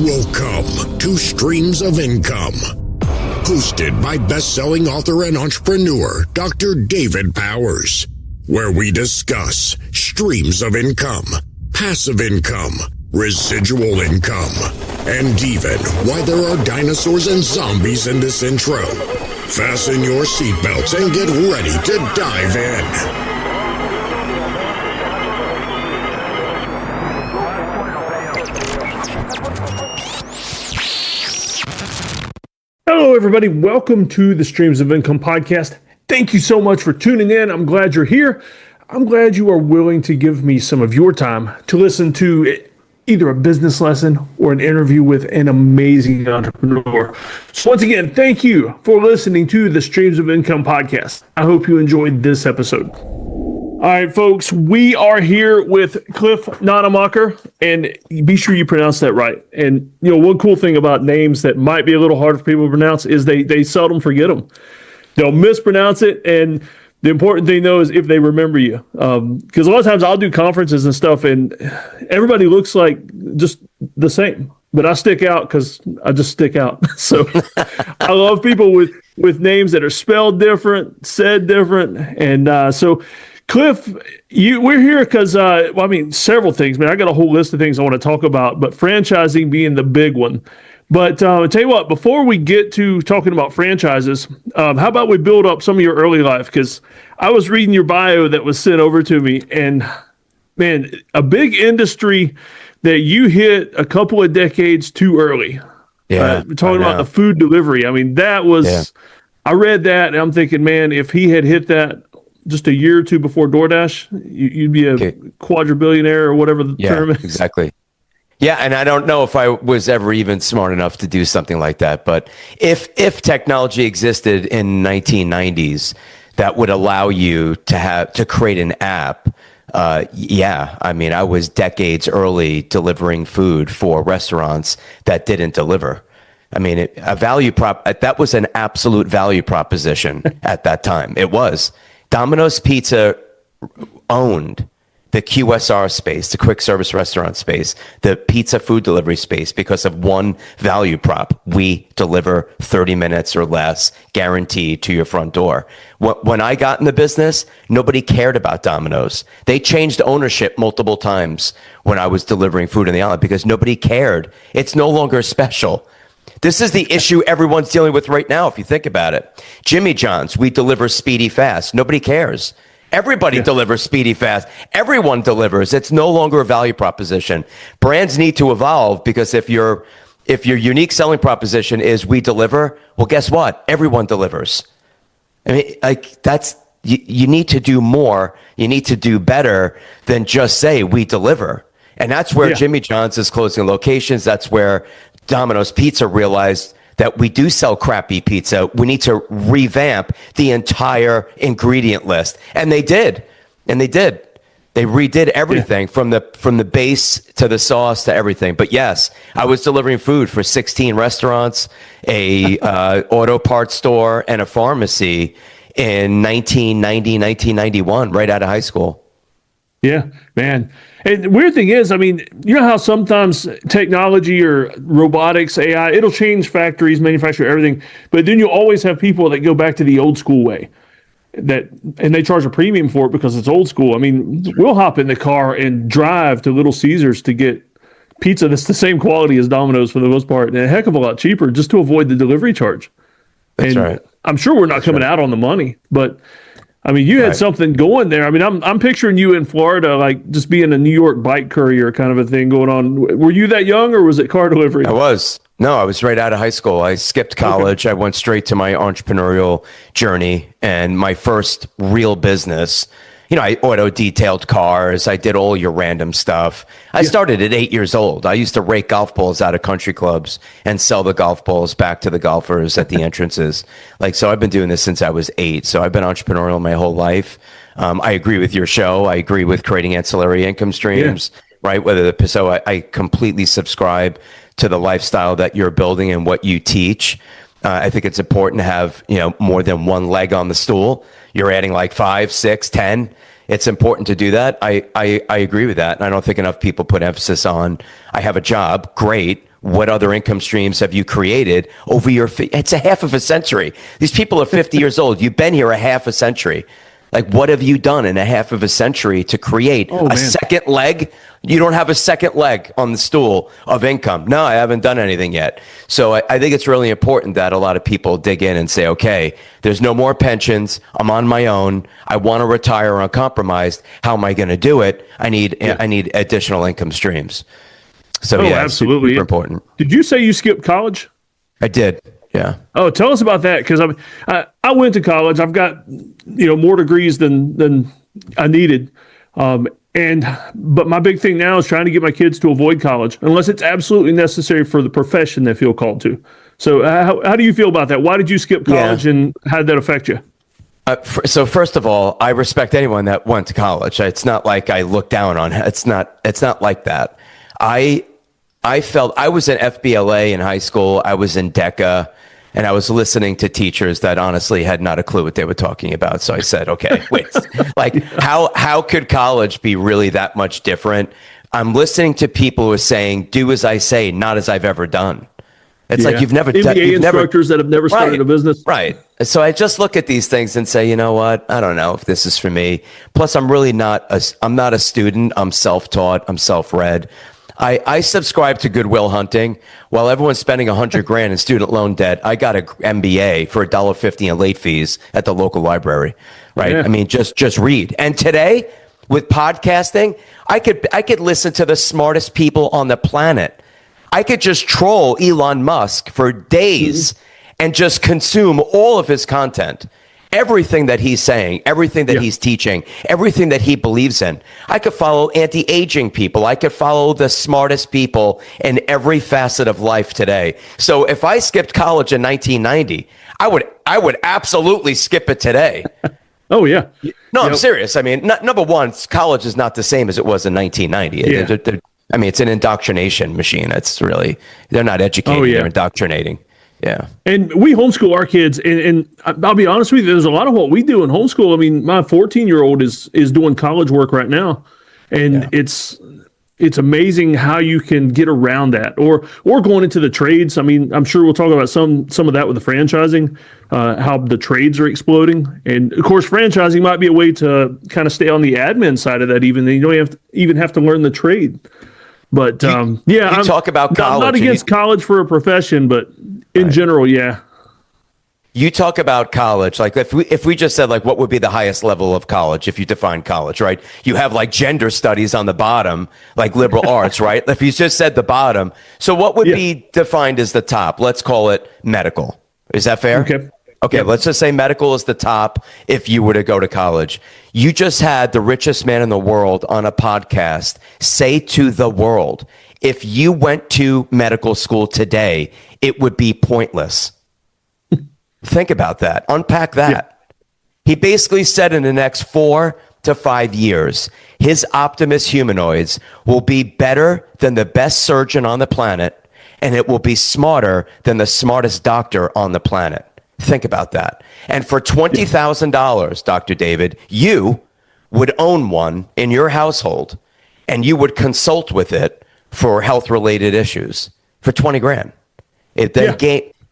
Welcome to Streams of Income, hosted by best-selling author and entrepreneur Dr. David Powers, where we discuss streams of income, passive income, residual income, and even why there are dinosaurs and zombies in this intro. Fasten your seatbelts and get ready to dive in. Hello, everybody. Welcome to the Streams of Income podcast. Thank you so much for tuning in. I'm glad you're here. I'm glad you are willing to give me some of your time to listen to either a business lesson or an interview with an amazing entrepreneur. So once again, thank you for listening to the Streams of Income podcast. I hope you enjoyed this episode. All right, folks, we are here with Cliff Nonnenmacher, and be sure you pronounce that right. And, you know, one cool thing about names that might be a little hard for people to pronounce is they seldom forget them. They'll mispronounce it, and the important thing, though, is if they remember you. Because a lot of times I'll do conferences and stuff, and everybody looks like just the same. But I stick out because I just stick out. So I love people with names that are spelled different, said different, and so... Cliff, we're here because, several things, man. I got a whole list of things I want to talk about, but franchising being the big one. But I'll tell you what, before we get to talking about franchises, how about we build up some of your early life? Because I was reading your bio that was sent over to me, and, man, a big industry that you hit a couple of decades too early. Yeah. We're talking about the food delivery. I mean, that was, I read that, and I'm thinking, man, if he had hit that just a year or two before DoorDash, you'd be a quadrillionaire or whatever the term is. Exactly. Yeah, and I don't know if I was ever even smart enough to do something like that. But if technology existed in 1990s that would allow you to create an app, I was decades early delivering food for restaurants that didn't deliver. I mean, that was an absolute value proposition at that time. It was. Domino's Pizza owned the QSR space, the quick service restaurant space, the pizza food delivery space because of one value prop. We deliver 30 minutes or less, guaranteed to your front door. When I got in the business, nobody cared about Domino's. They changed ownership multiple times when I was delivering food in the island because nobody cared. It's no longer special. This is the issue everyone's dealing with right now, if you think about it. Jimmy John's, we deliver speedy fast. Nobody cares. Everybody delivers speedy fast. Everyone delivers. It's no longer a value proposition. Brands need to evolve because if your unique selling proposition is we deliver, well, guess what? Everyone delivers. I mean, you need to do more. You need to do better than just say we deliver. And that's where Jimmy John's is closing locations. That's where Domino's Pizza realized that we do sell crappy pizza. We need to revamp the entire ingredient list. And they did. They redid everything from the base to the sauce to everything. But yes, I was delivering food for 16 restaurants, a auto parts store, and a pharmacy in 1991, right out of high school. Yeah, man. And the weird thing is, I mean, you know how sometimes technology or robotics, AI, it'll change factories, manufacture everything, but then you always have people that go back to the old school way and they charge a premium for it because it's old school. I mean, we'll hop in the car and drive to Little Caesars to get pizza that's the same quality as Domino's for the most part and a heck of a lot cheaper just to avoid the delivery charge. That's right. I'm sure we're not coming out on the money, but I mean, you had something going there. I mean, I'm picturing you in Florida, like just being a New York bike courier kind of a thing going on. Were you that young or was it car delivery? I was. No, I was right out of high school. I skipped college. I went straight to my entrepreneurial journey and my first real business. You know, I auto detailed cars. I did all your random stuff. I started at 8 years old. I used to rake golf balls out of country clubs and sell the golf balls back to the golfers at the entrances. So I've been doing this since I was 8. So I've been entrepreneurial my whole life. I agree with your show. I agree with creating ancillary income streams, right? I completely subscribe to the lifestyle that you're building and what you teach. I think it's important to have, more than one leg on the stool. You're adding like 5, 6, 10. It's important to do that. I agree with that. And I don't think enough people put emphasis on, I have a job. Great. what other income streams have you created over it's a half of a century. These people are 50 years old. You've been here a half a century. Like, what have you done in a half of a century to create a second leg? You don't have a second leg on the stool of income. No, I haven't done anything yet. So I think it's really important that a lot of people dig in and say, okay, there's no more pensions. I'm on my own. I want to retire uncompromised. How am I going to do it? I need additional income streams. So yeah, absolutely. Super important. Did you say you skipped college? I did. Yeah. Oh, tell us about that, because I went to college. I've got more degrees than I needed, but my big thing now is trying to get my kids to avoid college unless it's absolutely necessary for the profession they feel called to. So how do you feel about that? Why did you skip college, and how did that affect you? So first of all, I respect anyone that went to college. It's not like I look down on it. It's not like that. I felt I was in FBLA in high school. I was in DECA, and I was listening to teachers that honestly had not a clue what they were talking about. So I said, okay, wait, like how could college be really that much different? I'm listening to people who are saying, do as I say, not as I've ever done. It's like you've never done. MBA instructors that have never started a business. Right. So I just look at these things and say, you know what? I don't know if this is for me. Plus, I'm really I'm not a student. I'm self-taught. I'm self-read. I subscribe to Goodwill Hunting. While everyone's spending $100,000 in student loan debt, I got an MBA for $1.50 in late fees at the local library. Right? Yeah. I mean, just read. And today, with podcasting, I could listen to the smartest people on the planet. I could just troll Elon Musk for days and just consume all of his content. Everything that he's saying, everything that he's teaching, everything that he believes in. I could follow anti-aging people. I could follow the smartest people in every facet of life today. So if I skipped college in 1990, I would absolutely skip it today. Oh, yeah. No, I'm serious. I mean, number one, college is not the same as it was in 1990. Yeah. I mean, it's an indoctrination machine. It's really, they're not educating, they're indoctrinating. Yeah. And we homeschool our kids, and I'll be honest with you, there's a lot of what we do in homeschool. I mean, my 14-year-old is doing college work right now, and it's amazing how you can get around that, or going into the trades. I mean, I'm sure we'll talk about some of that with the franchising, how the trades are exploding. And of course, franchising might be a way to kind of stay on the admin side of that, even though you don't even have to learn the trade. But I'm talk about college. Not against college for a profession, but in general, yeah. You talk about college, like if we just said like what would be the highest level of college if you define college, right? You have like gender studies on the bottom, like liberal arts, right? If you just said the bottom, so what would be defined as the top? Let's call it medical. Is that fair? Okay, let's just say medical is the top if you were to go to college. You just had the richest man in the world on a podcast say to the world, if you went to medical school today, it would be pointless. Think about that. Unpack that. Yeah. He basically said in the next 4 to 5 years, his Optimus humanoids will be better than the best surgeon on the planet, and it will be smarter than the smartest doctor on the planet. Think about that. And for $20,000, Dr. David, you would own one in your household, and you would consult with it for health-related issues for $20,000.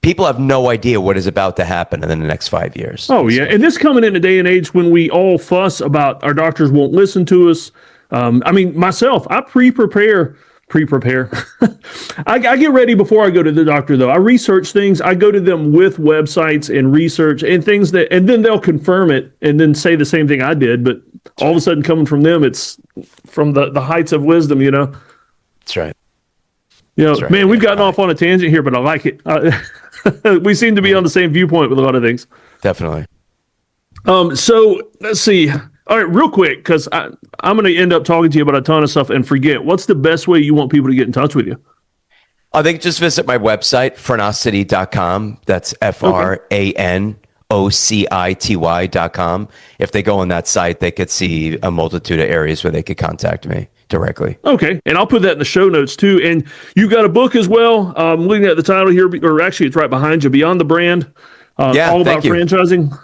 People have no idea what is about to happen in the next 5 years. Oh, yeah. And this coming in a day and age when we all fuss about our doctors won't listen to us. I mean, myself, I pre-prepare. I get ready before I go to the doctor, though. I research things. I go to them with websites and research and things and then they'll confirm it and then say the same thing I did. But all of a sudden coming from them, it's from the heights of wisdom, you know? That's right. Right. Man, we've gotten off on a tangent here, but I like it. We seem to be on the same viewpoint with a lot of things. Definitely. So let's see. All right, real quick, because I'm going to end up talking to you about a ton of stuff and forget. What's the best way you want people to get in touch with you? They can just visit my website, franocity.com. That's FRANOCITY.com. If they go on that site, they could see a multitude of areas where they could contact me directly. Okay, and I'll put that in the show notes too. And you got a book as well. I'm looking at the title here, or actually it's right behind you, Beyond the Brand. All about franchising.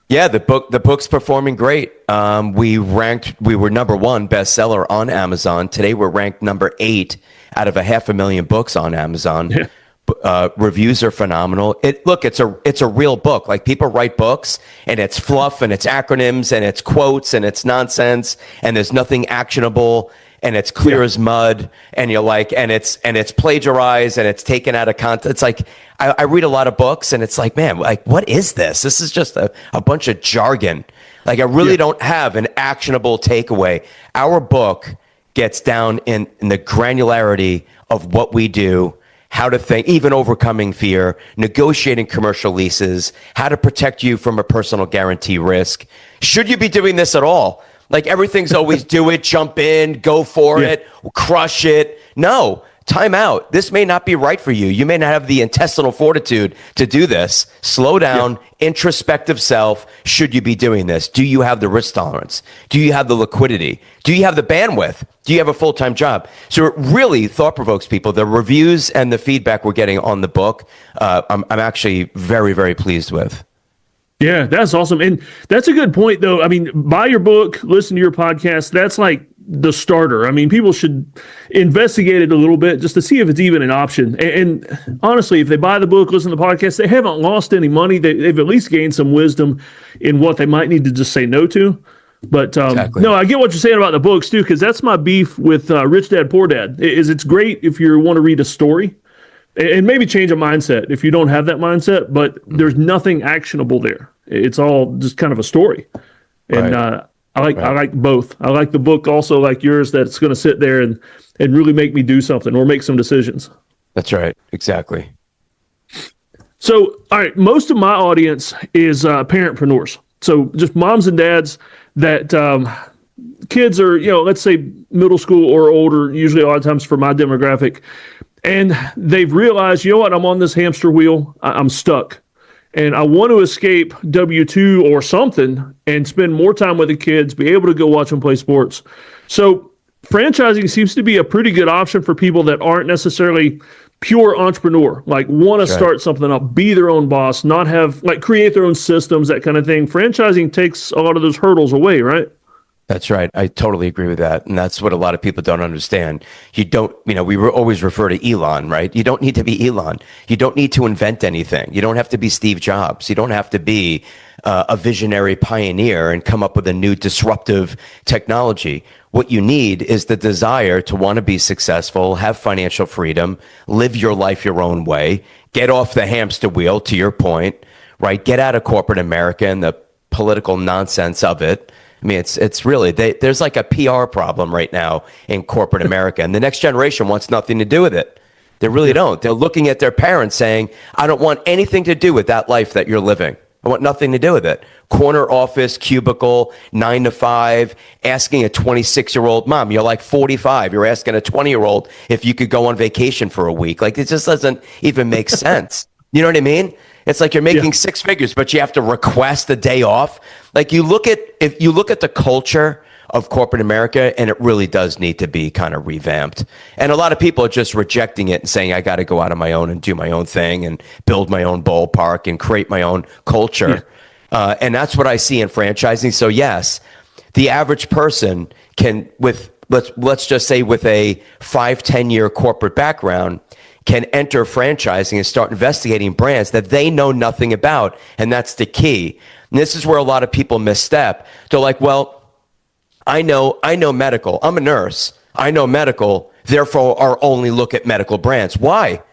Yeah, the book's performing great. We were number 1 bestseller on Amazon. Today we're ranked number 8 out of 500,000 books on Amazon. Yeah. Reviews are phenomenal. It's a real book. Like, people write books and it's fluff and it's acronyms and it's quotes and it's nonsense and there's nothing actionable and it's clear as mud, and you're like, and it's plagiarized and it's taken out of context. It's like, I read a lot of books and it's like, man, like, what is this? This is just a bunch of jargon. Like, I really don't have an actionable takeaway. Our book gets down in the granularity of what we do, how to think, even overcoming fear, negotiating commercial leases, how to protect you from a personal guarantee risk. Should you be doing this at all? Like, everything's always do it, jump in, go for it, crush it. No, time out. This may not be right for you. You may not have the intestinal fortitude to do this. Slow down, introspective self. Should you be doing this? Do you have the risk tolerance? Do you have the liquidity? Do you have the bandwidth? Do you have a full-time job? So it really thought-provokes people. The reviews and the feedback we're getting on the book, I'm actually very, very pleased with. Yeah, that's awesome. And that's a good point, though. I mean, buy your book, listen to your podcast. That's like the starter. I mean, people should investigate it a little bit just to see if it's even an option. And honestly, if they buy the book, listen to the podcast, they haven't lost any money. They've at least gained some wisdom in what they might need to just say no to. But no, I get what you're saying about the books, too, because that's my beef with Rich Dad, Poor Dad. It's great if you want to read a story and maybe change a mindset if you don't have that mindset, but there's nothing actionable there. It's all just kind of a story. And I like both. I like the book also, like yours, that's going to sit there and really make me do something or make some decisions. That's right. Exactly. So, all right, most of my audience is parentpreneurs. So just moms and dads that kids are, let's say middle school or older, usually a lot of times for my demographic. And they've realized, what, I'm on this hamster wheel. I'm stuck. And I want to escape W-2 or something and spend more time with the kids, be able to go watch them play sports. So franchising seems to be a pretty good option for people that aren't necessarily pure entrepreneur, like want to start something up, be their own boss, not have, like, create their own systems, that kind of thing. Franchising takes a lot of those hurdles away, right? That's right. I totally agree with that. And that's what a lot of people don't understand. We always refer to Elon, right? You don't need to be Elon. You don't need to invent anything. You don't have to be Steve Jobs. You don't have to be a visionary pioneer and come up with a new disruptive technology. What you need is the desire to want to be successful, have financial freedom, live your life your own way, get off the hamster wheel, to your point, right? Get out of corporate America and the political nonsense of it. I mean, it's really, there's like a PR problem right now in corporate America, and the next generation wants nothing to do with it. They really don't. They're looking at their parents saying, I don't want anything to do with that life that you're living. I want nothing to do with it. Corner office, cubicle, 9 to 5, asking a 26-year-old mom, you're like 45, you're asking a 20-year-old if you could go on vacation for a week. Like, it just doesn't even make sense. You know what I mean? It's like you're making six figures, but you have to request a day off. Like, if you look at the culture of corporate America, and it really does need to be kind of revamped. And a lot of people are just rejecting it and saying, I got to go out on my own and do my own thing and build my own ballpark and create my own culture. And that's what I see in franchising. So yes, the average person can, let's just say with a 5-10 year corporate background, can enter franchising and start investigating brands that they know nothing about. And that's the key. And this is where a lot of people misstep. They're like, well, I know medical. I'm a nurse. I know medical. Therefore, I'll only look at medical brands. Why?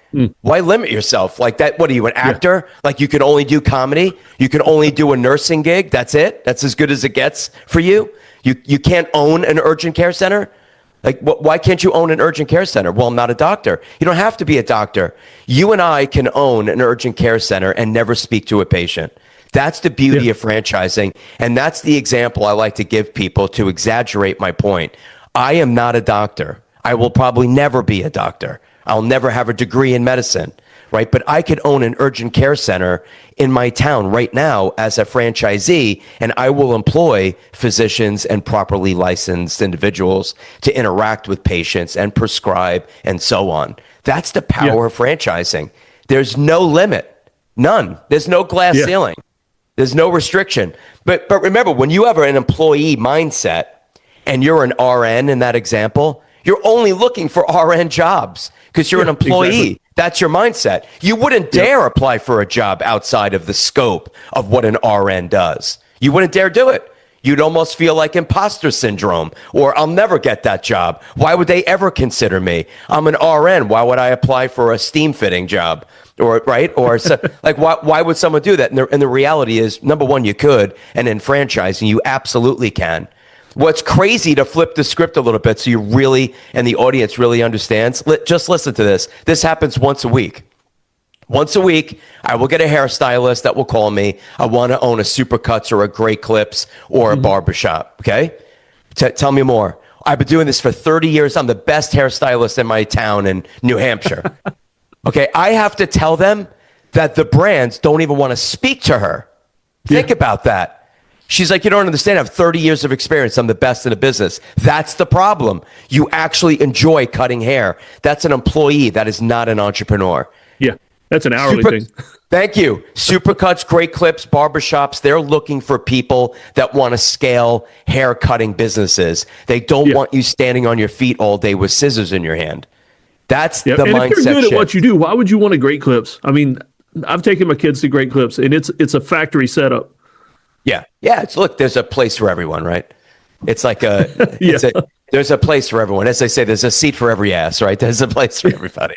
Why limit yourself like that? What are you, an actor? Like, you can only do comedy? You can only do a nursing gig? That's it? That's as good as it gets for you? You can't own an urgent care center? Like, why can't you own an urgent care center? Well, I'm not a doctor. You don't have to be a doctor. You and I can own an urgent care center and never speak to a patient. That's the beauty of franchising. And that's the example I like to give people to exaggerate my point. I am not a doctor. I will probably never be a doctor. I'll never have a degree in medicine, right? But I could own an urgent care center in my town right now as a franchisee, and I will employ physicians and properly licensed individuals to interact with patients and prescribe and so on. That's the power of franchising. There's no limit, none. There's no glass ceiling. There's no restriction. But remember, when you have an employee mindset and you're an RN in that example, You're only looking for RN jobs because you're an employee. Exactly. That's your mindset. You wouldn't dare apply for a job outside of the scope of what an RN does. You wouldn't dare do it. You'd almost feel like imposter syndrome, or I'll never get that job. Why would they ever consider me? I'm an RN. Why would I apply for a steam fitting job? Or right? Or so, like, why would someone do that? And the reality is, number one, you could, and in franchising, you absolutely can. What's crazy, to flip the script a little bit so you really, and the audience really understands, just listen to this. This happens once a week. Once a week, I will get a hairstylist that will call me. I want to own a Supercuts or a Great Clips or a barbershop, okay? Tell me more. I've been doing this for 30 years. I'm the best hairstylist in my town in New Hampshire. Okay, I have to tell them that the brands don't even want to speak to her. Think about that. She's like, you don't understand. I have 30 years of experience. I'm the best in the business. That's the problem. You actually enjoy cutting hair. That's an employee. That is not an entrepreneur. Yeah, that's an hourly thing. Thank you. Supercuts, Great Clips, barbershops, they're looking for people that want to scale hair cutting businesses. They don't want you standing on your feet all day with scissors in your hand. That's the mindset if you're good shift. at what you do, why would you want a Great Clips? I mean, I've taken my kids to Great Clips, and it's a factory setup. Yeah. Look, there's a place for everyone, right? It's like there's a place for everyone. As they say, there's a seat for every ass, right? There's a place for everybody.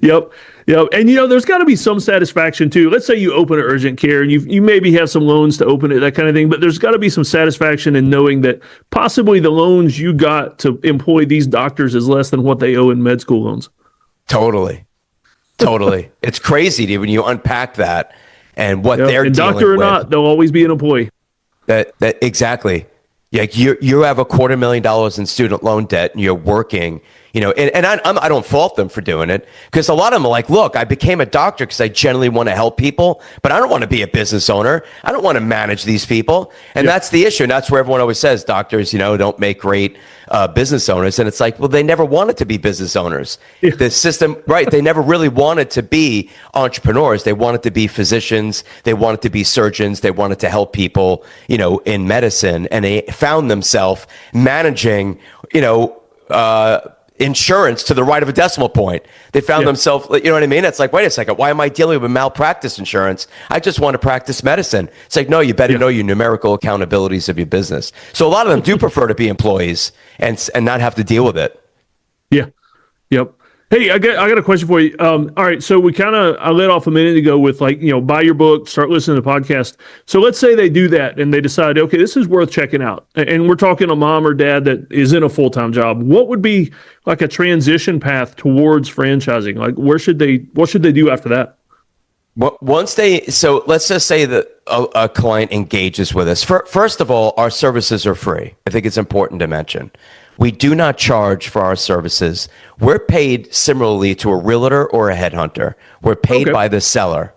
Yep. And there's got to be some satisfaction too. Let's say you open an urgent care and you maybe have some loans to open it, that kind of thing, but there's got to be some satisfaction in knowing that possibly the loans you got to employ these doctors is less than what they owe in med school loans. Totally. It's crazy when you unpack that. And what they're and dealing doctor or with, not, they'll always be an employee. That exactly. Like you have $250,000 in student loan debt, and you're working. And I don't fault them for doing it, because a lot of them are like, look, I became a doctor because I genuinely want to help people, but I don't want to be a business owner. I don't want to manage these people. And that's the issue. And that's where everyone always says doctors, don't make great business owners. And it's like, well, they never wanted to be business owners. Yeah. The system, right? They never really wanted to be entrepreneurs. They wanted to be physicians. They wanted to be surgeons. They wanted to help people, in medicine. And they found themselves managing, insurance to the right of a decimal point. They found themselves, you know what I mean? It's like, wait a second, why am I dealing with malpractice insurance? I just want to practice medicine. It's like, no, you better know your numerical accountabilities of your business. So a lot of them do prefer to be employees and not have to deal with it. Yeah. Yep. Hey, I got a question for you. All right, so I let off a minute ago with buy your book, start listening to the podcast. So let's say they do that and they decide, okay, this is worth checking out. And we're talking a mom or dad that is in a full-time job. What would be like a transition path towards franchising? Like, what should they do after that? So let's just say that a client engages with us. First of all, our services are free. I think it's important to mention. We do not charge for our services. We're paid similarly to a realtor or a headhunter. We're paid by the seller.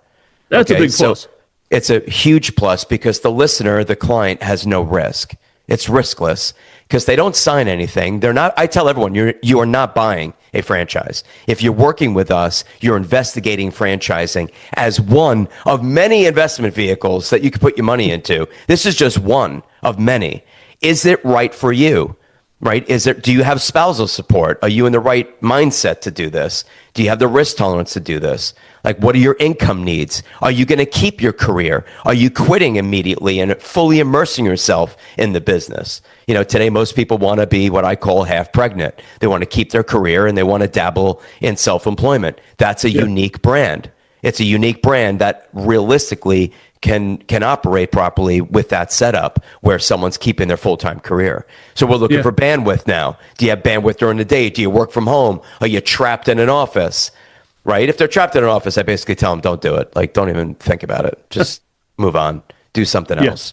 That's a big plus. So it's a huge plus because the listener, the client, has no risk. It's riskless because they don't sign anything. I tell everyone, you are not buying a franchise. If you're working with us, you're investigating franchising as one of many investment vehicles that you can put your money into. This is just one of many. Is it right for you? Right? Do you have spousal support? Are you in the right mindset to do this? Do you have the risk tolerance to do this? Like, what are your income needs? Are you going to keep your career? Are you quitting immediately and fully immersing yourself in the business? Today, most people want to be what I call half pregnant. They want to keep their career and they want to dabble in self-employment. That's a unique brand. It's a unique brand that realistically can operate properly with that setup where someone's keeping their full-time career. So we're looking for bandwidth now. Do you have bandwidth during the day? Do you work from home? Are you trapped in an office? Right? If they're trapped in an office, I basically tell them, don't do it. Like, don't even think about it. Just move on. Do something else.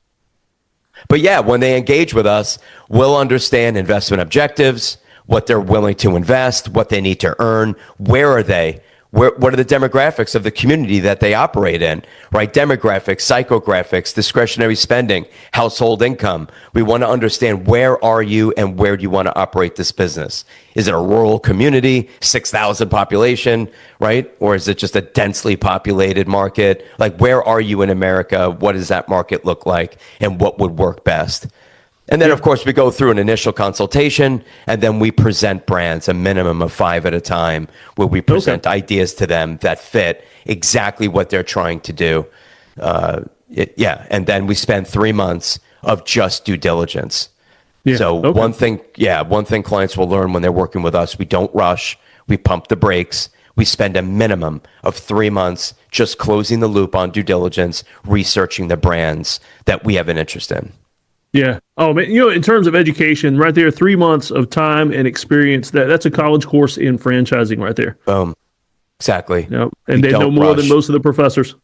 But when they engage with us, we'll understand investment objectives, what they're willing to invest, what they need to earn, where are they? What are the demographics of the community that they operate in, right? Demographics, psychographics, discretionary spending, household income. We want to understand where are you and where do you want to operate this business? Is it a rural community, 6,000 population, right? Or is it just a densely populated market? Like, where are you in America? What does that market look like? And what would work best? And then, of course, we go through an initial consultation, and then we present brands, a minimum of 5 at a time, where we present ideas to them that fit exactly what they're trying to do. And then we spend 3 months of just due diligence. Yeah. So one thing clients will learn when they're working with us, we don't rush, we pump the brakes. We spend a minimum of 3 months just closing the loop on due diligence, researching the brands that we have an interest in. Yeah. Oh, man, in terms of education, right there, 3 months of time and experience, that's a college course in franchising right there. Boom. Exactly. And they know more than most of the professors.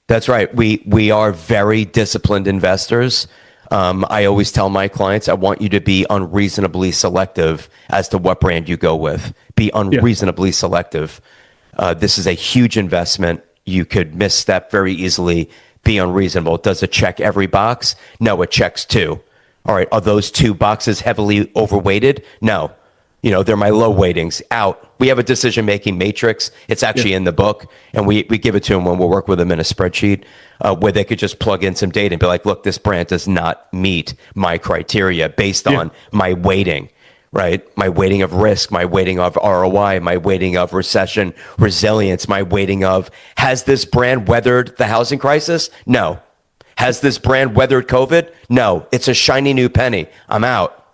That's right. We are very disciplined investors. I always tell my clients, I want you to be unreasonably selective as to what brand you go with. Be unreasonably selective. This is a huge investment. You could misstep very easily. Be unreasonable. Does it check every box? No, it checks 2. All right. Are those 2 boxes heavily overweighted? No. They're my low weightings. Out. We have a decision-making matrix. It's actually in the book, and we give it to them when we work with them in a spreadsheet where they could just plug in some data and be like, look, this brand does not meet my criteria based on my weighting, right? My weighting of risk, my weighting of ROI, my weighting of recession resilience, my weighting of, has this brand weathered the housing crisis? No. Has this brand weathered COVID? No. It's a shiny new penny. I'm out.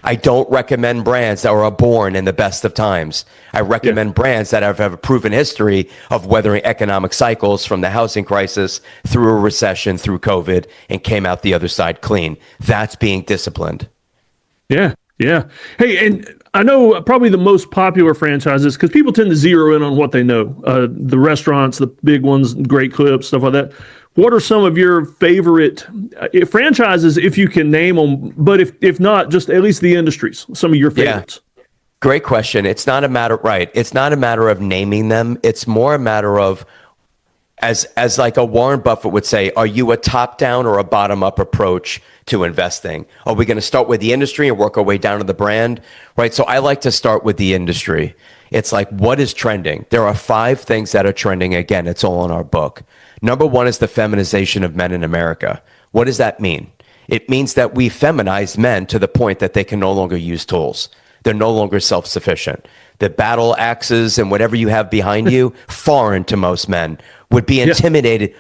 I don't recommend brands that were born in the best of times. I recommend brands that have a proven history of weathering economic cycles from the housing crisis through a recession, through COVID, and came out the other side clean. That's being disciplined. Yeah. Hey, and I know probably the most popular franchises, because people tend to zero in on what they know. The restaurants, the big ones, Great Clips, stuff like that. What are some of your favorite franchises, if you can name them, but if not, just at least the industries, some of your favorites? Yeah. Great question. It's not a matter of naming them. It's more a matter of, as like a Warren Buffett would say, are you a top-down or a bottom-up approach to investing? Are we going to start with the industry and work our way down to the brand? Right. So I like to start with the industry. It's like, what is trending? There are 5 things that are trending. Again, it's all in our book. Number 1 is the feminization of men in America. What does that mean? It means that we feminize men to the point that they can no longer use tools. They're no longer self-sufficient. The battle axes and whatever you have behind you, foreign to most men, would be intimidated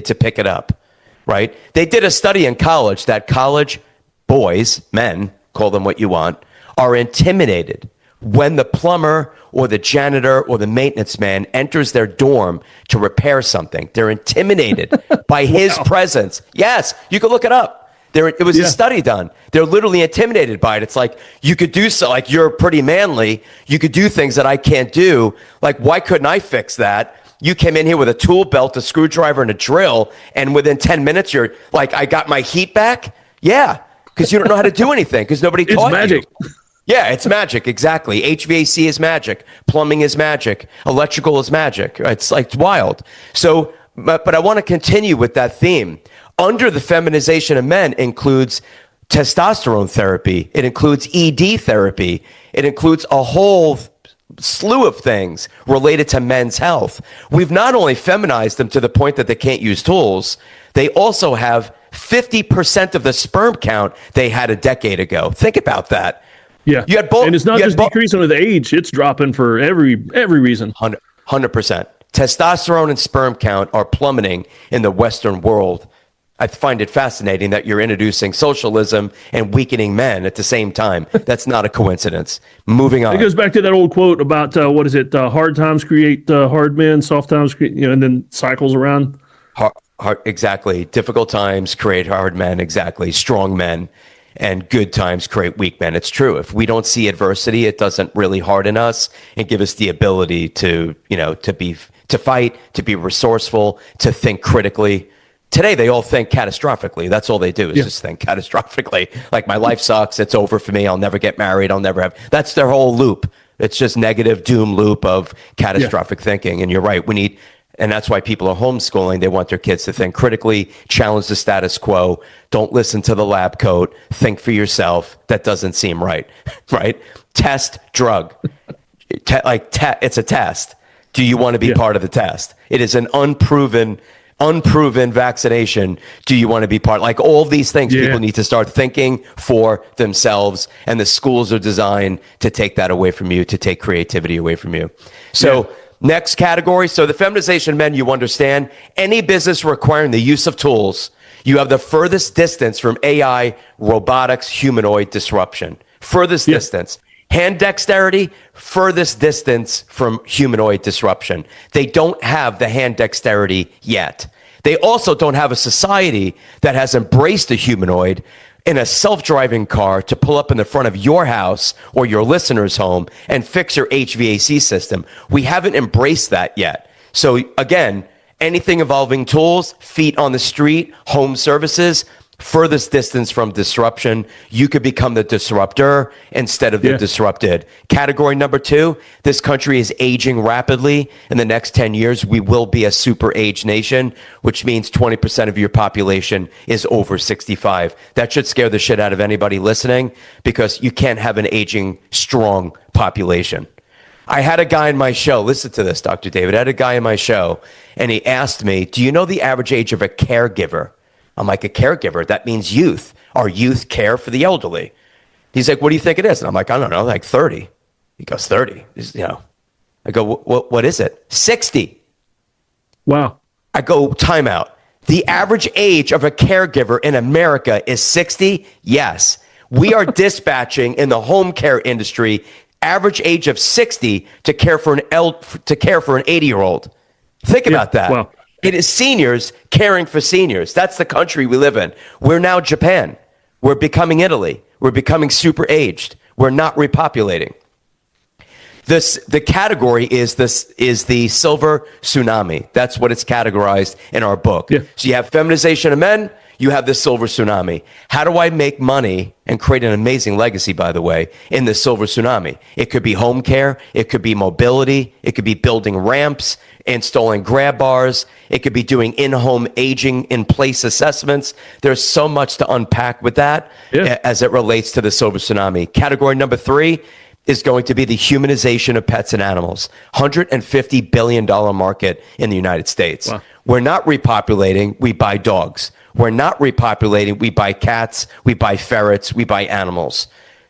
to pick it up, right? They did a study in college that college boys, men, call them what you want, are intimidated when the plumber or the janitor or the maintenance man enters their dorm to repair something. They're intimidated by his presence. Yes, you can look it up. It was a study done. They're literally intimidated by it. It's like, you could do so, like, you're pretty manly. You could do things that I can't do. Like, why couldn't I fix that? You came in here with a tool belt, a screwdriver, and a drill, and within 10 minutes, you're like, I got my heat back? Yeah, because you don't know how to do anything, because nobody taught you. It's magic. Yeah, it's magic, exactly. HVAC is magic. Plumbing is magic. Electrical is magic. It's wild. So, but I want to continue with that theme. Under the feminization of men includes testosterone therapy. It includes ED therapy. It includes a whole slew of things related to men's health. We've not only feminized them to the point that they can't use tools, they also have 50% of the sperm count they had a decade ago. Think about that. Yeah, you had both, and it's not just decreasing with age; it's dropping for every reason. 100%. Testosterone and sperm count are plummeting in the Western world. I find it fascinating that you're introducing socialism and weakening men at the same time. That's not a coincidence. Moving on. It goes back to that old quote about what is it? Hard times create hard men, soft times create, and then cycles around. Exactly. Difficult times create hard men. Exactly. Strong men. And good times create weak men. It's true. If we don't see adversity, it doesn't really harden us and give us the ability to fight, to be resourceful, to think critically. Today, they all think catastrophically. That's all they do is just think catastrophically. Like, my life sucks. It's over for me. I'll never get married. I'll never have. That's their whole loop. It's just negative doom loop of catastrophic thinking. And you're right. And that's why people are homeschooling. They want their kids to think critically, challenge the status quo. Don't listen to the lab coat. Think for yourself. That doesn't seem right, right? Test drug. It's a test. Do you want to be part of the test? It is an unproven unproven vaccination do you want to be part? Like all these things, people need to start thinking for themselves, and the schools are designed to take that away from you, to take creativity away from you. So next category. So the feminization of men, you understand, any business requiring the use of tools, you have the furthest distance from AI, robotics, humanoid disruption. Furthest distance. Hand dexterity, furthest distance from humanoid disruption. They don't have the hand dexterity yet. They also don't have a society that has embraced a humanoid in a self-driving car to pull up in the front of your house or your listener's home and fix your HVAC system. We haven't embraced that yet. So again, anything involving tools, feet on the street, home services, furthest distance from disruption. You could become the disruptor instead of the disrupted. Category number 2, this country is aging rapidly. In the next 10 years, we will be a super age nation, which means 20% of your population is over 65. That should scare the shit out of anybody listening, because you can't have an aging, strong population. I had a guy in my show, listen to this, Dr. David. I had a guy in my show, and he asked me, do you know the average age of a caregiver? I'm like, a caregiver? That means youth. Our youth care for the elderly. He's like, what do you think it is? And I'm like, I don't know, like 30. He goes, 30? I go, what is it? 60. Wow. I go, timeout. The average age of a caregiver in America is 60? Yes. We are dispatching in the home care industry, average age of 60 to care for an 80-year-old. Think about that. Wow. It is seniors caring for seniors. That's the country we live in. We're now Japan. We're becoming Italy. We're becoming super aged. We're not repopulating. The category is the silver tsunami. That's what it's categorized in our book. Yeah. So you have feminization of men. You have the silver tsunami. How do I make money and create an amazing legacy, by the way, in the silver tsunami? It could be home care. It could be mobility. It could be building ramps, installing grab bars. It could be doing in-home aging in place assessments. There's so much to unpack with that as it relates to the silver tsunami. Category number 3 is going to be the humanization of pets and animals. $150 billion market in the United States. Wow. We're not repopulating, we buy dogs. We're not repopulating, we buy cats, we buy ferrets, we buy animals.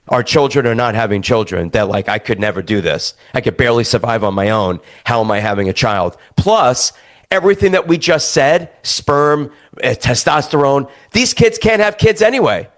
Our children are not having children. They're like, I could never do this. I could barely survive on my own. How am I having a child? Plus, everything that we just said, sperm, testosterone, these kids can't have kids anyway.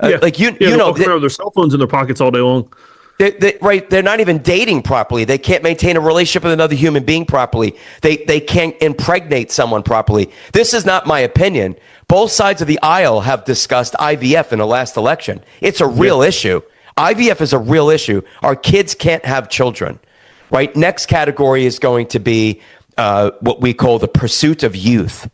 Like you know, their cell phones in their pockets all day long. They're not even dating properly. They can't maintain a relationship with another human being properly. They can't impregnate someone properly. This is not my opinion. Both sides of the aisle have discussed IVF in the last election. It's a real issue. IVF is a real issue. Our kids can't have children, right? Next category is going to be what we call the pursuit of youth.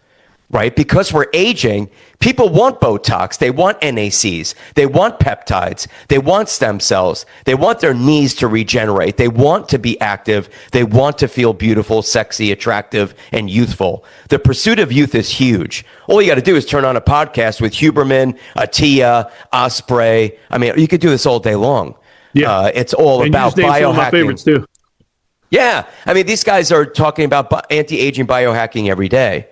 Right? Because we're aging, people want Botox, they want NACs, they want peptides, they want stem cells, they want their knees to regenerate, they want to be active, they want to feel beautiful, sexy, attractive, and youthful. The pursuit of youth is huge. All you got to do is turn on a podcast with Huberman, Attia, Osprey. I mean, you could do this all day long. Yeah. It's all about biohacking. Some of my favorites too. Yeah. I mean, these guys are talking about anti-aging biohacking every day.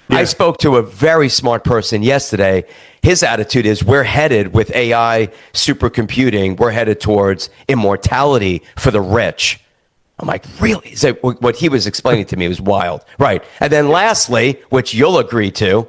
Yeah. I spoke to a very smart person yesterday. His attitude is we're headed with AI supercomputing. We're headed towards immortality for the rich. I'm like, really? So what he was explaining to me was wild. Right. And then lastly, which you'll agree to,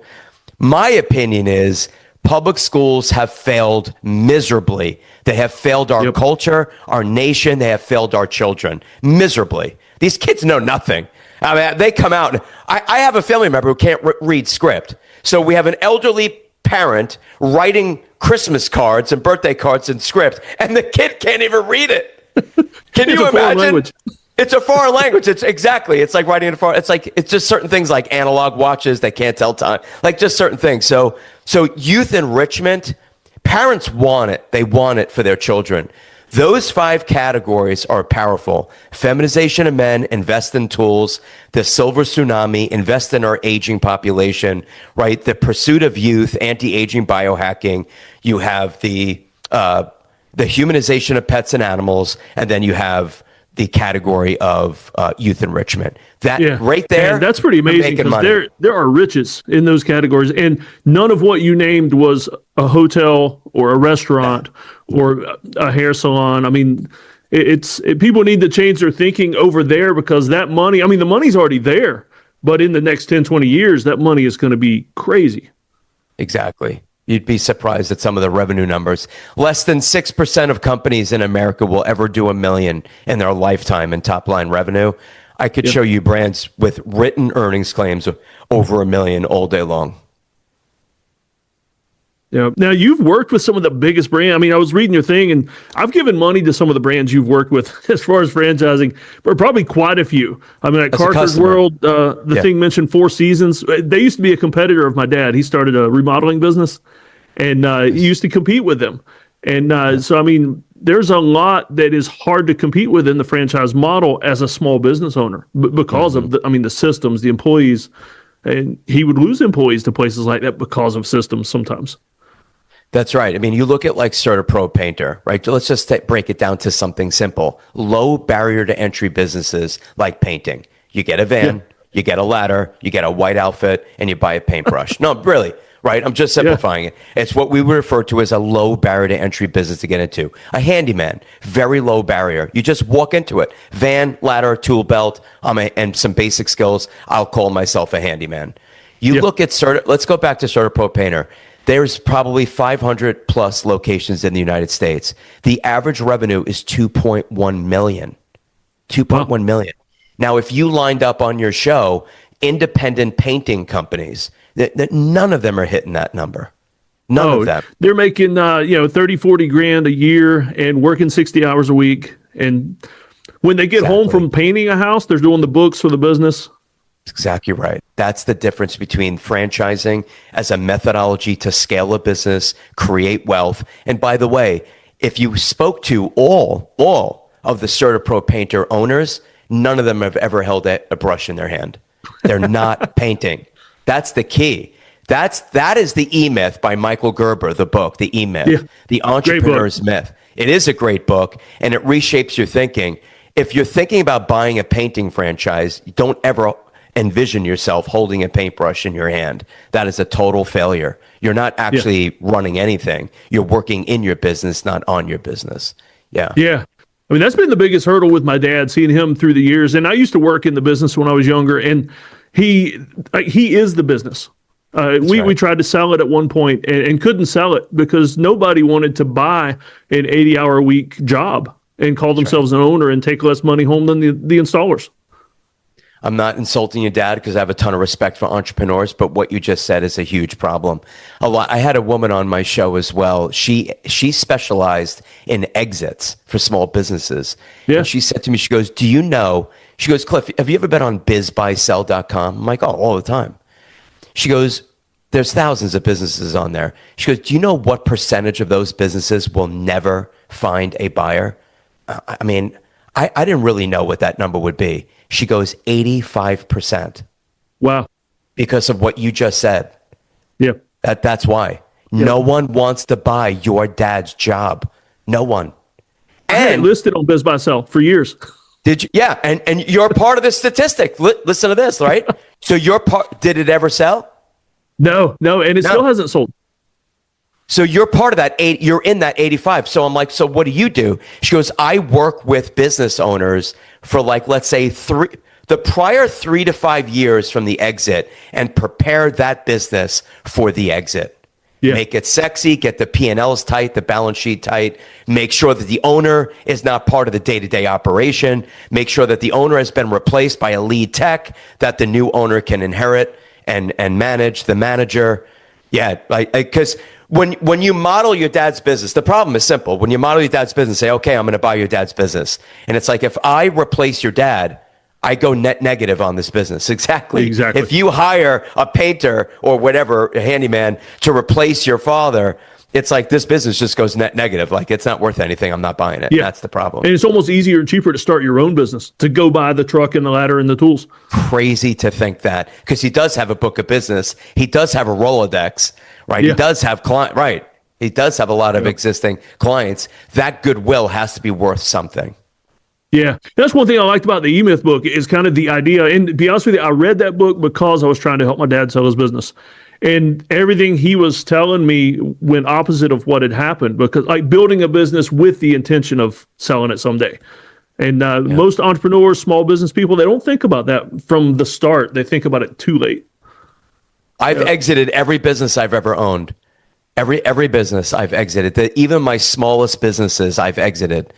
my opinion is public schools have failed miserably. They have failed our culture, our nation. They have failed our children miserably. These kids know nothing. I mean, they come out. I have a family member who can't read script. So we have an elderly parent writing Christmas cards and birthday cards in script, and the kid can't even read it. Can you imagine? It's a foreign language. It's exactly. It's like writing in a foreign. It's just certain things like analog watches. They can't tell time. Like just certain things. So youth enrichment, parents want it. They want it for their children. Those 5 categories are powerful. Feminization of men, invest in tools. The silver tsunami, invest in our aging population, right? The pursuit of youth, anti-aging biohacking. You have the humanization of pets and animals, and then you have the category of youth enrichment. That Yeah. right there, And that's pretty amazing because there are riches in those categories, and none of what you named was a hotel or a restaurant or a hair salon. I mean, people need to change their thinking over there because that money, I mean, the money's already there, but in the next 10, 20 years, that money is going to be crazy. Exactly. You'd be surprised at some of the revenue numbers. Less than 6% of companies in America will ever do $1 million in their lifetime in top line revenue. I could show you brands with written earnings claims of over $1 million all day long. Yeah. Now you've worked with some of the biggest brands. I mean, I was reading your thing, and I've given money to some of the brands you've worked with as far as franchising, but probably quite a few. I mean, at Carter's World, the thing mentioned Four Seasons. They used to be a competitor of my dad. He started a remodeling business, and he used to compete with them. And so, I mean, there's a lot that is hard to compete with in the franchise model as a small business owner because of the systems, the employees, and he would lose employees to places like that because of systems sometimes. That's right. I mean, you look at like CertaPro Painter, right? Let's just break it down to something simple. Low barrier to entry businesses like painting. You get a van, you get a ladder, you get a white outfit, and you buy a paintbrush. No, really, right? I'm just simplifying it. It's what we would refer to as a low barrier to entry business to get into. A handyman, very low barrier. You just walk into it. Van, ladder, tool belt, and some basic skills. I'll call myself a handyman. You look at let's go back to CertaPro Painter. There's probably 500 plus locations in the United States. The average revenue is 2.1 million. 2.1 million. Now, if you lined up on your show, independent painting companies, none of them are hitting that number. None of them. They're making 30, 40 grand a year and working 60 hours a week. And when they get home from painting a house, they're doing the books for the business. Exactly right. That's the difference between franchising as a methodology to scale a business, create wealth. And by the way, if you spoke to all of the CertaPro Painter owners, none of them have ever held a brush in their hand. They're not painting. That's the key. That is the E-Myth by Michael Gerber, the book, the E-Myth, the entrepreneur's myth. It is a great book, and it reshapes your thinking. If you're thinking about buying a painting franchise, don't ever envision yourself holding a paintbrush in your hand. That is a total failure. You're not actually running anything. You're working in your business, not on your business. Yeah. I mean, that's been the biggest hurdle with my dad, seeing him through the years. And I used to work in the business when I was younger, and he is the business. We tried to sell it at one point and couldn't sell it because nobody wanted to buy an 80-hour-a-week job and call themselves an owner and take less money home than the installers. I'm not insulting your dad because I have a ton of respect for entrepreneurs, but what you just said is a huge problem. I had a woman on my show as well. She specialized in exits for small businesses. Yeah. And she said to me, she goes, do you know, she goes, Cliff, have you ever been on bizbuysell.com? I'm like, oh, all the time. She goes, there's thousands of businesses on there. She goes, do you know what percentage of those businesses will never find a buyer? I mean, I didn't really know what that number would be. She goes 85%. Wow. Because of what you just said. Yeah. That's why. Yep. No one wants to buy your dad's job. No one. And I had it listed on Biz Buy Sell for years. Did you? Yeah. And you're part of the statistic. Listen to this, right? So you're part, did it ever sell? No. And it still hasn't sold. So you're part of that, you're in that 85. So I'm like, so what do you do? She goes, I work with business owners for like, let's say the prior 3 to 5 years from the exit and prepare that business for the exit. Yeah. Make it sexy, get the P&Ls tight, the balance sheet tight, make sure that the owner is not part of the day-to-day operation, make sure that the owner has been replaced by a lead tech that the new owner can inherit and manage, the manager. Yeah, because when you model your dad's business, the problem is simple. When you model your dad's business, say, okay, I'm going to buy your dad's business. And it's like, if I replace your dad, I go net negative on this business. Exactly. If you hire a painter or whatever, a handyman, to replace your father, it's like this business just goes net negative. Like, it's not worth anything. I'm not buying it. Yeah. That's the problem. And it's almost easier and cheaper to start your own business, to go buy the truck and the ladder and the tools. Crazy to think that, because he does have a book of business. He does have a Rolodex, right? Yeah. He does have client, right? He does have a lot of existing clients. That goodwill has to be worth something. Yeah, that's one thing I liked about the E-Myth book is kind of the idea. And to be honest with you, I read that book because I was trying to help my dad sell his business. And everything he was telling me went opposite of what had happened, because like building a business with the intention of selling it someday. And most entrepreneurs, small business people, they don't think about that from the start. They think about it too late. I've exited every business I've ever owned. Every business I've exited. Even my smallest businesses I've exited.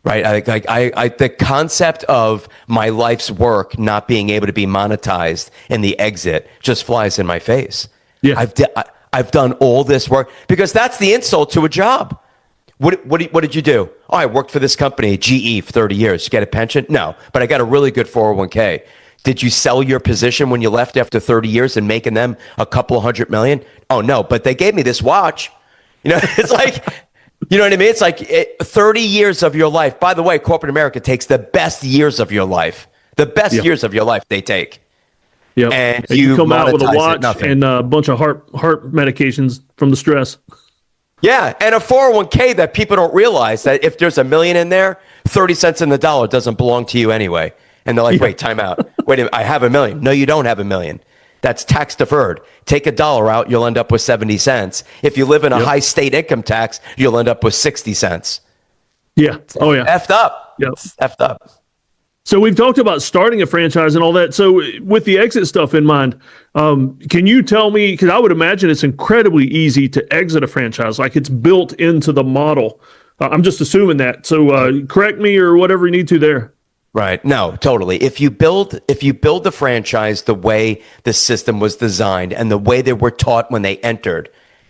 Right. I the concept of my life's work not being able to be monetized in the exit just flies in my face. Yeah. I've done all this work because that's the insult to a job. What did you do? Oh, I worked for this company, GE, for 30 years. You get a pension? No, but I got a really good 401k. Did you sell your position when you left after 30 years and making them a couple of $100 million? Oh, no, but they gave me this watch. You know, it's like, you know what I mean? It's like 30 years of your life. By the way, corporate America takes the best years of your life. The best years of your life they take. Yeah, and you come out with a watch and a bunch of heart medications from the stress. Yeah, and a 401k that people don't realize that if there's $1 million in there, 30 cents in the dollar doesn't belong to you anyway. And they're like, wait, time out. Wait a minute, I have $1 million. No, you don't have $1 million. That's tax deferred. Take $1 out, you'll end up with 70 cents. If you live in a high state income tax, you'll end up with 60 cents. Yeah. Oh, yeah. Effed up. Yep. Effed up. So we've talked about starting a franchise and all that. So with the exit stuff in mind, can you tell me, because I would imagine it's incredibly easy to exit a franchise, like it's built into the model. I'm just assuming that. So correct me or whatever you need to there. Right. No, totally. If you build the franchise the way the system was designed and the way they were taught when they entered,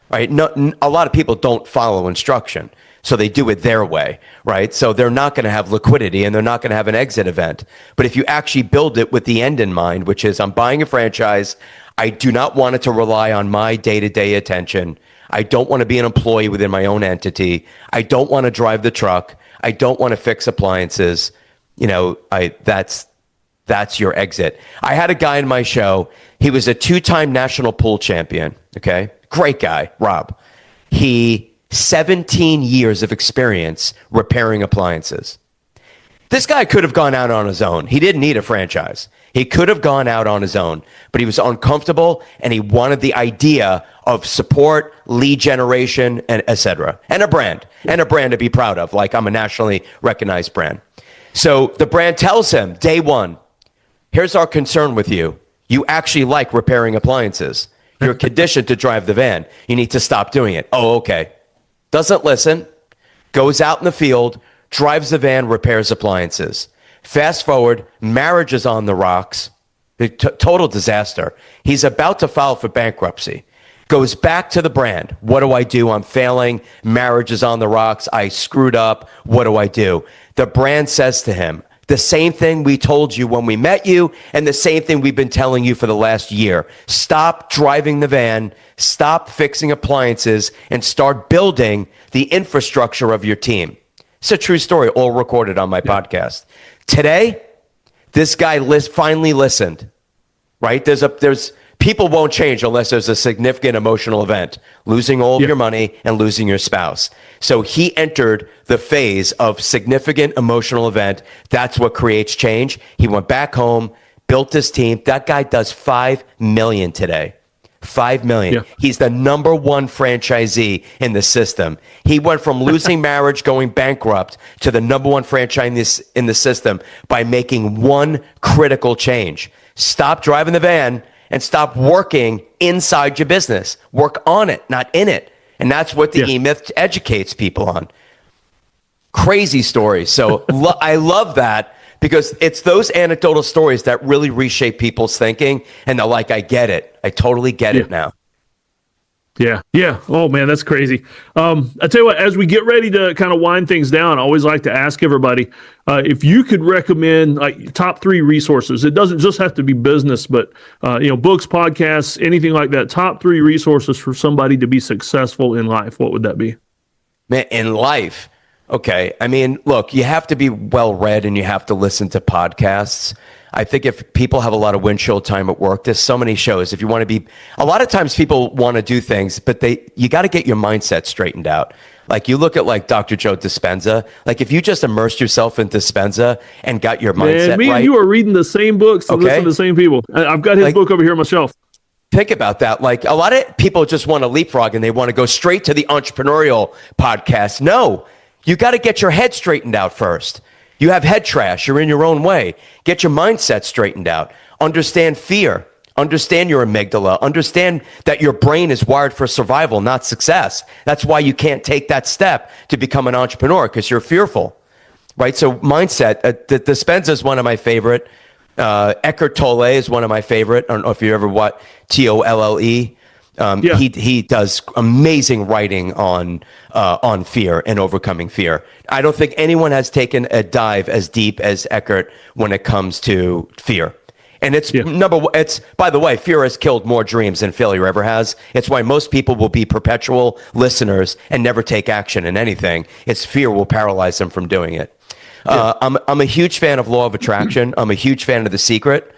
right? No, a lot of people don't follow instruction. So they do it their way, right? So they're not going to have liquidity and they're not going to have an exit event. But if you actually build it with the end in mind, which is I'm buying a franchise, I do not want it to rely on my day-to-day attention. I don't want to be an employee within my own entity. I don't want to drive the truck. I don't want to fix appliances. You know, that's your exit. I had a guy in my show. He was a 2-time national pool champion. Okay. Great guy, Rob. 17 years of experience repairing appliances. This guy could have gone out on his own. He didn't need a franchise. He could have gone out on his own, but he was uncomfortable and he wanted the idea of support, lead generation, and et cetera, and a brand to be proud of. Like I'm a nationally recognized brand. So the brand tells him day one, here's our concern with you. You actually like repairing appliances. You're conditioned to drive the van. You need to stop doing it. Oh, okay. Doesn't listen, goes out in the field, drives the van, repairs appliances. Fast forward, marriage is on the rocks, total disaster. He's about to file for bankruptcy. Goes back to the brand. What do? I'm failing. Marriage is on the rocks. I screwed up. What do I do? The brand says to him, the same thing we told you when we met you and the same thing we've been telling you for the last year. Stop driving the van, stop fixing appliances, and start building the infrastructure of your team. It's a true story, all recorded on my podcast. Today, this guy finally listened, right? There's people won't change unless there's a significant emotional event, losing all of your money and losing your spouse. So he entered the phase of significant emotional event. That's what creates change. He went back home, built his team. That guy does $5 million today. $5 million. Yeah. He's the number one franchisee in the system. He went from losing marriage, going bankrupt, to the number one franchise in the system by making one critical change. Stop driving the van and stop working inside your business. Work on it, not in it. And that's what the E-Myth educates people on. Crazy stories. So I love that because it's those anecdotal stories that really reshape people's thinking. And they're like, I get it. I totally get it now. Yeah. Yeah. Oh, man, that's crazy. I tell you what, as we get ready to kind of wind things down, I always like to ask everybody if you could recommend like top 3 resources. It doesn't just have to be business, but books, podcasts, anything like that. Top 3 resources for somebody to be successful in life. What would that be? Man, in life. Okay. I mean, look, you have to be well read and you have to listen to podcasts. I think if people have a lot of windshield time at work, there's so many shows. If you want to be, a lot of times people want to do things, but you got to get your mindset straightened out. Like you look at like Dr. Joe Dispenza, like if you just immersed yourself in Dispenza and got your mindset Me right. and you are reading the same books and listening to the same people. I've got his book over here on my shelf. Think about that. Like a lot of people just want to leapfrog and they want to go straight to the entrepreneurial podcast. No, you got to get your head straightened out first. You have head trash. You're in your own way. Get your mindset straightened out. Understand fear. Understand your amygdala. Understand that your brain is wired for survival, not success. That's why you can't take that step to become an entrepreneur, because you're fearful, right? So mindset, Dispenza is one of my favorite. Eckhart Tolle is one of my favorite. I don't know if you ever watch Tolle. He does amazing writing on fear and overcoming fear. I don't think anyone has taken a dive as deep as Eckhart when it comes to fear. And it's it's, by the way, fear has killed more dreams than failure ever has. It's why most people will be perpetual listeners and never take action in anything. It's fear will paralyze them from doing it. I'm a huge fan of Law of Attraction. I'm a huge fan of The Secret.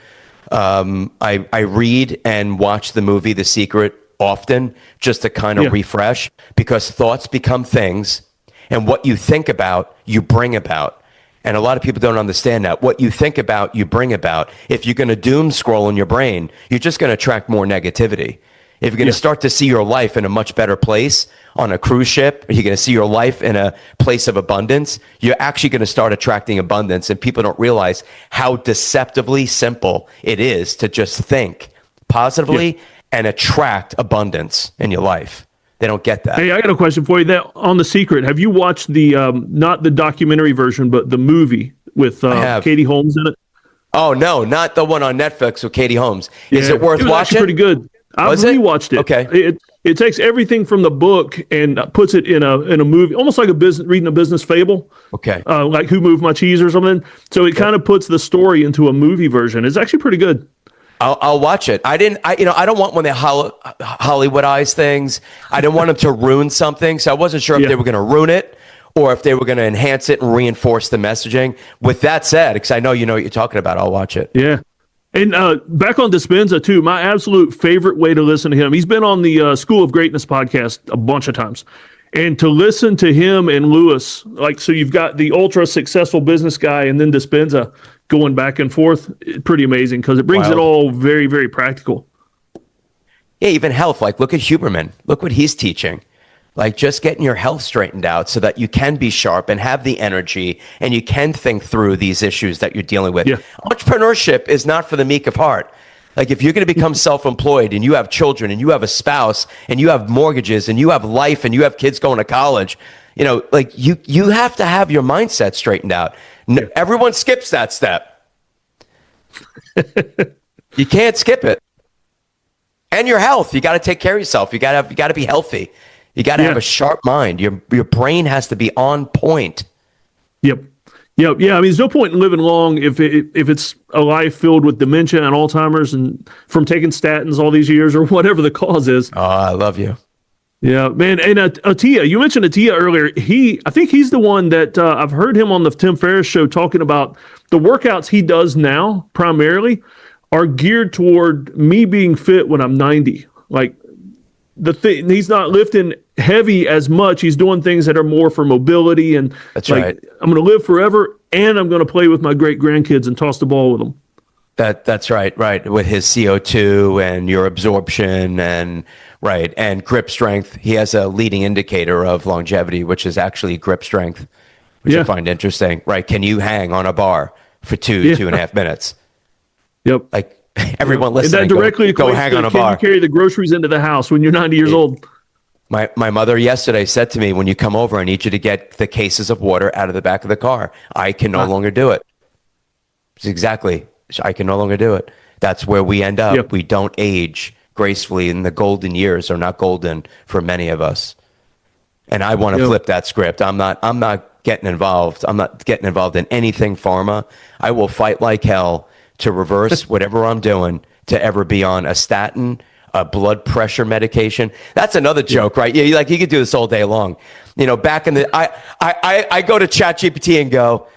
I read and watch the movie The Secret often just to kind of refresh, because thoughts become things, and what you think about, you bring about. And a lot of people don't understand that. What you think about, you bring about. If you're going to doom scroll in your brain, you're just going to attract more negativity. If you're going to start to see your life in a much better place on a cruise ship, you're going to see your life in a place of abundance, you're actually going to start attracting abundance. And people don't realize how deceptively simple it is to just think positively and attract abundance in your life. They don't get that. Hey, I got a question for you. That on The Secret, have you watched the not the documentary version, but the movie with Katie Holmes in it? Oh no, not the one on Netflix with Katie Holmes. Is it worth watching? Pretty good. I've rewatched it. Okay. It takes everything from the book and puts it in a movie, almost like reading a business fable. Okay. Like Who Moved My Cheese or something. So it kind of puts the story into a movie version. It's actually pretty good. I'll watch it. I don't want when they Hollywoodize things. I didn't want them to ruin something. So I wasn't sure if they were going to ruin it or if they were going to enhance it and reinforce the messaging. With that said, because I know you know what you're talking about, I'll watch it. Yeah. And back on Dispenza too, my absolute favorite way to listen to him. He's been on the School of Greatness podcast a bunch of times. And to listen to him and Lewis, like, so you've got the ultra successful business guy and then Dispenza going back and forth, pretty amazing because it brings it all very, very practical. Yeah, even health. Like, look at Huberman. Look what he's teaching. Like, just getting your health straightened out so that you can be sharp and have the energy and you can think through these issues that you're dealing with. Yeah. Entrepreneurship is not for the meek of heart. Like, if you're going to become self-employed and you have children and you have a spouse and you have mortgages and you have life and you have kids going to college, you know, like you have to have your mindset straightened out. Everyone skips that step. You can't skip it. And your health, you got to take care of yourself. You got to be healthy. You got to have a sharp mind. Your brain has to be on point. Yep. Yeah. I mean, there's no point in living long if it's a life filled with dementia and Alzheimer's and from taking statins all these years or whatever the cause is. Oh, I love you. Yeah, man. And Attia, you mentioned Attia earlier. I think he's the one that I've heard him on the Tim Ferriss show talking about the workouts he does now primarily are geared toward me being fit when I'm 90. Like he's not lifting heavy as much. He's doing things that are more for mobility and that's right. I'm going to live forever and I'm going to play with my great grandkids and toss the ball with them. That's right. With his CO2 and your absorption and grip strength. He has a leading indicator of longevity, which is actually grip strength, which I find interesting. Right? Can you hang on a bar for 2.5 minutes? Yep. Like everyone listening, and that directly go hang on a bar. Can you carry the groceries into the house when you're 90 years old? My mother yesterday said to me, when you come over, I need you to get the cases of water out of the back of the car. I can no longer do it. It's exactly. I can no longer do it. That's where we end up. Yep. We don't age gracefully, and the golden years are not golden for many of us. And I want to flip that script. I'm not getting involved. I'm not getting involved in anything pharma. I will fight like hell to reverse whatever I'm doing to ever be on a statin, a blood pressure medication. That's another joke, right? Yeah, you could do this all day long. You know, back in the I go to ChatGPT and go,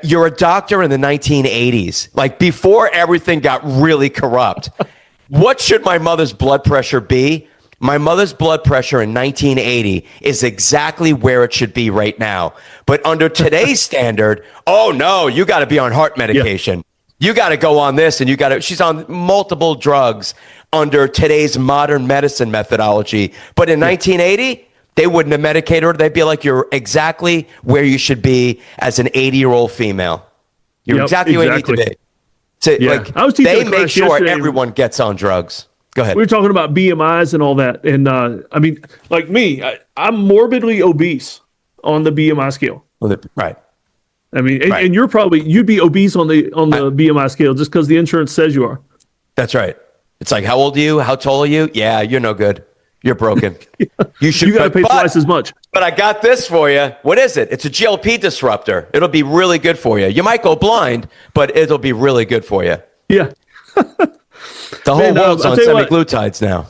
you're a doctor in the 1980s, like before everything got really corrupt. What should my mother's blood pressure be My mother's blood pressure in 1980 is exactly where it should be right now. But under today's standard, oh no, you got to be on heart medication. Yeah. You got to go on this, and she's on multiple drugs under today's modern medicine methodology. But in 1980, they wouldn't have medicated her. They'd be like, you're exactly where you should be as an 80-year-old female. You're exactly where you need to be. So, they make sure everyone gets on drugs. Go ahead. We were talking about BMIs and all that. And I mean, like me, I'm morbidly obese on the BMI scale. Right. I mean, and you'd be obese on the BMI scale just because the insurance says you are. That's right. It's like, how old are you? How tall are you? Yeah, you're no good. You're broken. You got to pay twice as much. But I got this for you. What is it? It's a GLP disruptor. It'll be really good for you. You might go blind, but it'll be really good for you. Yeah. The whole world's on semaglutides now.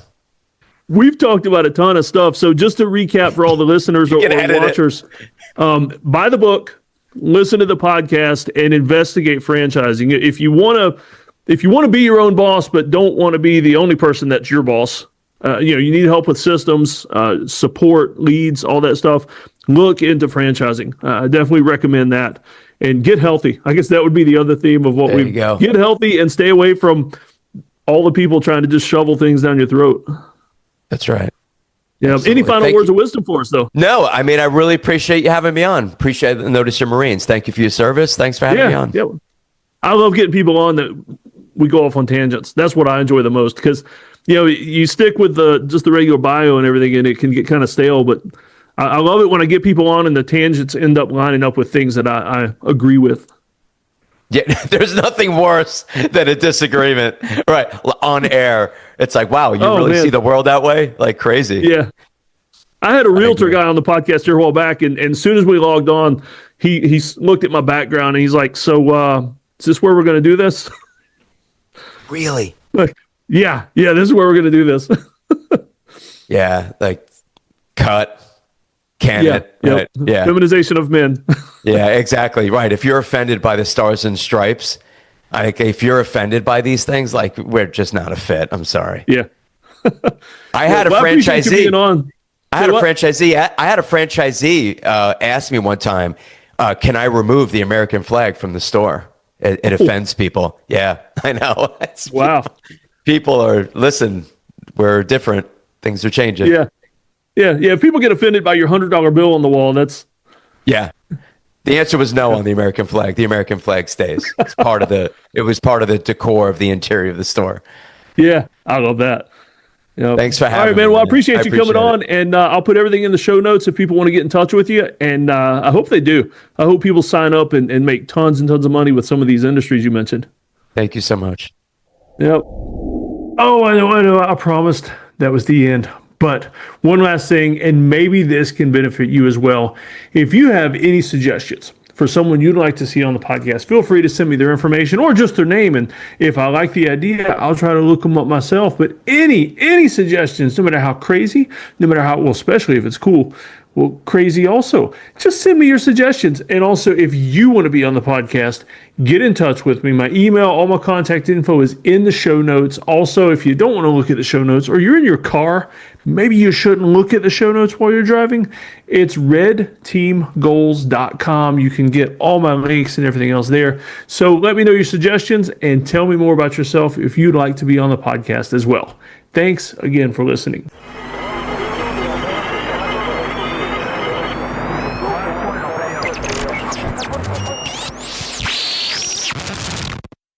We've talked about a ton of stuff. So just to recap for all the listeners or watchers, buy the book, listen to the podcast, and investigate franchising. If you want to be your own boss, but don't want to be the only person that's your boss, you need help with systems, support, leads, all that stuff, look into franchising. I definitely recommend that. And get healthy. I guess that would be the other theme of what we go. Get healthy and stay away from all the people trying to just shovel things down your throat. That's right. Yeah. Absolutely. Any final words of wisdom for us, though? No, I mean, I really appreciate you having me on. Appreciate the Notice Your Marines. Thank you for your service. Thanks for having me on. Yeah. I love getting people on that we go off on tangents. That's what I enjoy the most because, you stick with just the regular bio and everything, and it can get kind of stale. But I love it when I get people on and the tangents end up lining up with things that I agree with. Yeah, there's nothing worse than a disagreement, right? On air, it's like, wow, you really see the world that way? Like crazy. Yeah. I had a realtor guy on the podcast here a while back, and as soon as we logged on, he looked at my background and he's like, "So, is this where we're going to do this?" Really? Like, yeah, this is where we're going to do this. Yeah, like cut. Right? Yeah. Feminization of men. Yeah, exactly. Right. If you're offended by the stars and stripes, if you're offended by these things, like we're just not a fit. I'm sorry. Yeah. I had a franchisee. I had a franchisee ask me one time, can I remove the American flag from the store? It offends people. Yeah, I know. Wow. People listen, we're different. Things are changing. Yeah. If people get offended by your $100 bill on the wall, that's... Yeah. The answer was no on the American flag. The American flag stays. It was part of the decor of the interior of the store. Yeah, I love that. Thanks for having me. All right, man. Well, I appreciate you coming on, and I'll put everything in the show notes if people want to get in touch with you, and I hope they do. I hope people sign up and make tons and tons of money with some of these industries you mentioned. Thank you so much. Yep. Oh, I know. I promised that was the end. But one last thing, and maybe this can benefit you as well. If you have any suggestions for someone you'd like to see on the podcast, feel free to send me their information or just their name. And if I like the idea, I'll try to look them up myself. But any suggestions, no matter how crazy, no matter how, well, especially if it's cool, well, crazy also, just send me your suggestions. And also, if you want to be on the podcast, get in touch with me. My email, all my contact info is in the show notes. Also, if you don't want to look at the show notes or you're in your car, maybe you shouldn't look at the show notes while you're driving. It's redteamgoals.com. You can get all my links and everything else there. So let me know your suggestions and tell me more about yourself if you'd like to be on the podcast as well. Thanks again for listening.